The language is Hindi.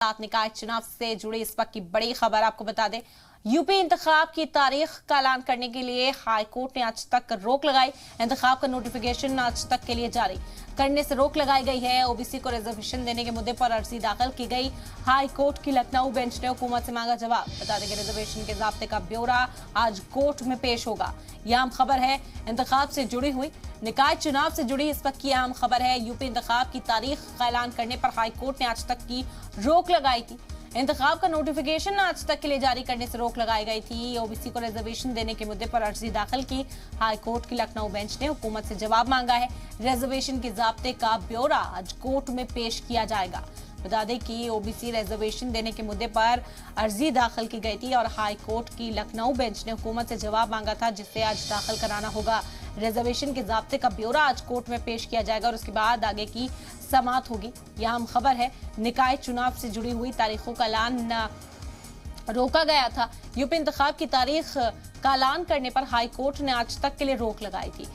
साथ निकाय चुनाव से जुड़ी इस वक्त की बड़ी खबर आपको बता दें। यूपी इंतखाब की तारीख का ऐलान करने के लिए हाई कोर्ट ने आज तक रोक लगाई। इंतखाब का नोटिफिकेशन आज तक के लिए जारी करने से रोक लगाई गई है। ओबीसी को रिजर्वेशन देने के मुद्दे पर अर्जी दाखिल की गई। हाई कोर्ट की लखनऊ बेंच ने हुकूमत से मांगा जवाब। बता दें कि रिजर्वेशन के ज़ाब्ते का ब्यौरा आज कोर्ट में पेश होगा। यह अहम खबर है। इंतखाब से जुड़ी हुई निकाय चुनाव से जुड़ी इस वक्त की अहम खबर है। यूपी इंतखाब की तारीख का ऐलान करने पर हाई कोर्ट ने आज तक की रोक लगाई थी। इंतखाब का नोटिफिकेशन आज तक के लिए जारी करने से रोक लगाई गई थी। ओबीसी को रिजर्वेशन देने के मुद्दे पर अर्जी दाखिल की। हाई कोर्ट की लखनऊ बेंच ने हुकूमत से जवाब मांगा है। रिजर्वेशन के ज़ाब्ते का ब्यौरा आज कोर्ट में पेश किया जाएगा। बता दें कि ओबीसी रिजर्वेशन देने के मुद्दे पर अर्जी दाखिल की गई थी और हाई कोर्ट की लखनऊ बेंच ने हुकूमत से जवाब मांगा था, जिसे आज दाखिल कराना होगा। रिजर्वेशन के ज़ाब्ते का ब्यौरा आज कोर्ट में पेश किया जाएगा और उसके बाद आगे की समाअत होगी। यह अहम खबर है। निकाय चुनाव से जुड़ी हुई तारीखों का ऐलान रोका गया था। यूपी इंतखाब की तारीख का ऐलान करने पर हाई कोर्ट ने आज तक के लिए रोक लगाई थी।